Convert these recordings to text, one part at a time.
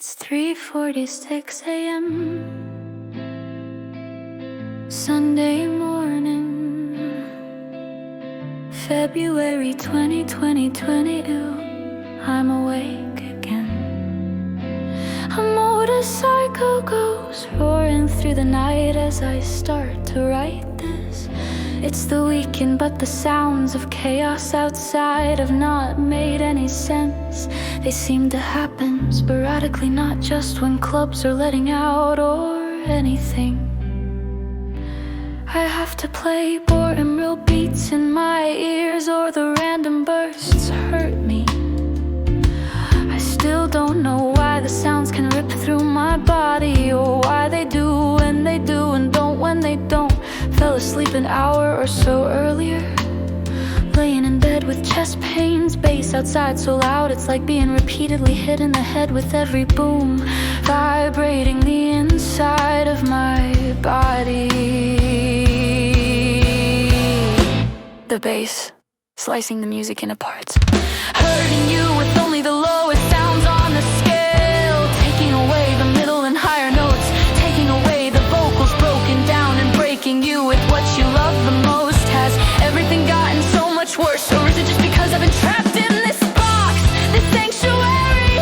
It's 3:46 a.m. Sunday morning, February 2022. I'm awake again. A motorcycle goes roaring through the night as I start to write this. It's the weekend, but the sounds of chaos outside have not made any sense. They seem to happen sporadically, not just when clubs are letting out or anything. I have to play boring real beats in my ears, or the random bursts hurt me. I still don't know why the sounds can rip through my body, or why they do when they do and don't when they don't. Fell asleep an hour or so earlier, laying in bed with chest pains. Bass outside so loud it's like being repeatedly hit in the head with every boom, vibrating the inside of my body. The bass slicing the music into parts, hurting you with only the lowest sounds on the scale, taking away the middle and higher notes, taking away the vocals broken down and breaking you with what you love the most. Has everything gotten so much worse, or is it just because I've been trapped in this box, this sanctuary?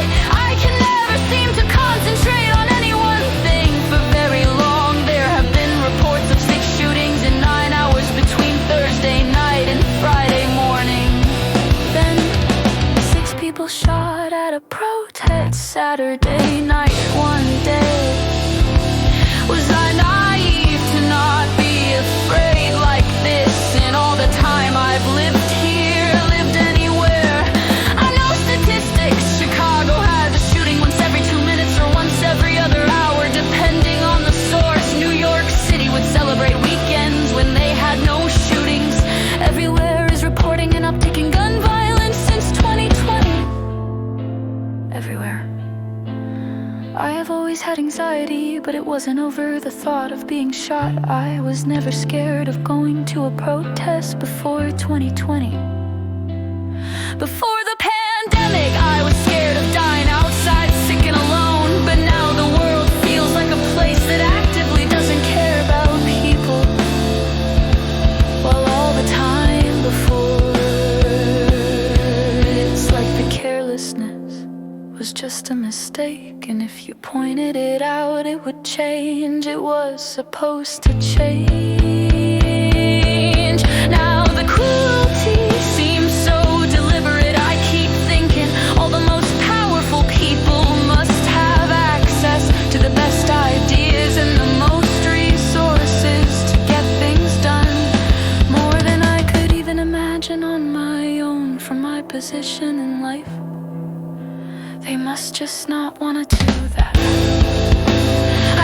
I can never seem to concentrate on any one thing for very long. There have been reports of 6 shootings in 9 hours between Thursday night and Friday morning. Then 6 people shot at a protest Saturday night. One day, was I naive to not be afraid like this? In all the time I've lived here, lived anywhere, I know statistics. Chicago has a shooting once every 2 minutes or once every other hour, depending on the source. New York City would celebrate weekends when they had no shootings. Everywhere is reporting an uptick in gun violence since 2020. Everywhere. I have always had anxiety, but it wasn't over the thought of being shot. I was never scared of going to a protest before 2020. Before the pandemic, I was scared of dying outside, sick and alone. But now the world feels like a place that actively doesn't care about people, while all the time before, it's like the carelessness was just a mistake, and if you pointed it out it would change. It was supposed to change. Now the cruelty seems so deliberate. I keep thinking all the most powerful people must have access to the best ideas and the most resources to get things done, more than I could even imagine on my own. From my position in life, they must just not want to do that.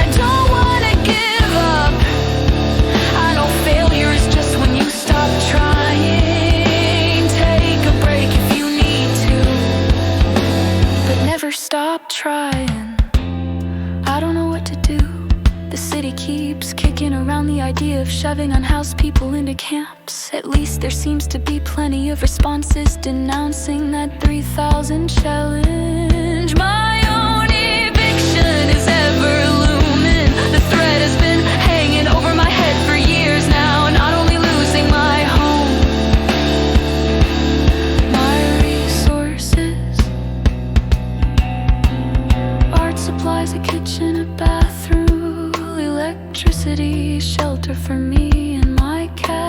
I don't want to give up. I know failure is just when you stop trying. Take a break if you need to, but never stop trying. I don't know what to do. The city keeps kicking around the idea of shoving unhoused people into camps. At least there seems to be plenty of responses denouncing that 3,000 challenge. My own eviction is ever looming. The threat has been hanging over my head for years now. Not only losing my home, my resources, art supplies, a kitchen, a bathroom, electricity, shelter for me and my cat.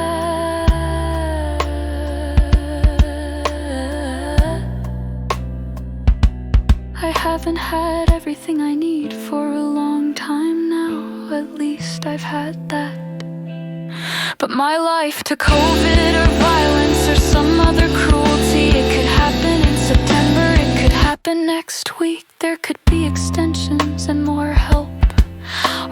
I haven't had everything I need for a long time now. At least I've had that. But my life to COVID or violence or some other cruelty, it could happen in September, it could happen next week. There could be extensions and more help,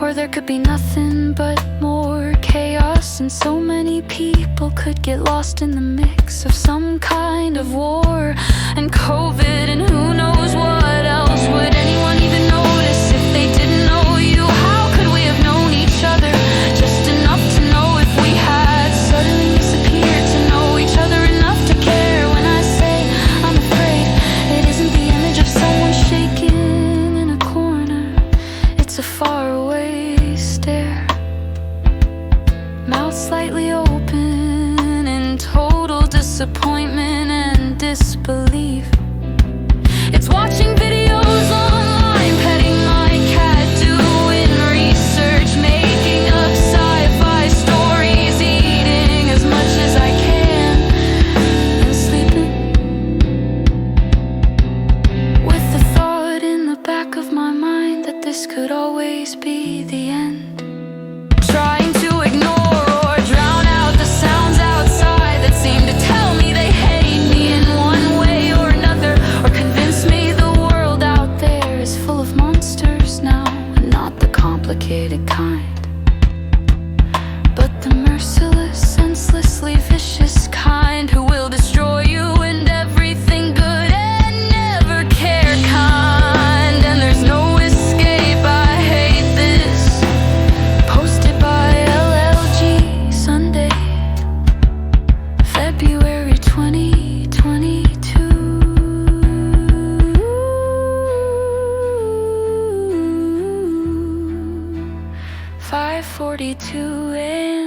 or there could be nothing but more chaos, and so many people could get lost in the mix of some kind of war and COVID and who knows what else. Would anyone even notice if they didn't know you? How could we have known each other just enough to know if we had suddenly disappeared, to know each other enough to care? When I say I'm afraid, it isn't the image of someone shaking in a this be the end? Trying to ignore or drown out the sounds outside that seem to tell me they hate me in one way or another, or convince me the world out there is full of monsters now, and not the complicated kind, but the merciless, senselessly vicious kind who will destroy you and everything good and never care kind. And there's no escape, I hate this. Posted by LLG, Sunday, February 2022. 5:42 a.m.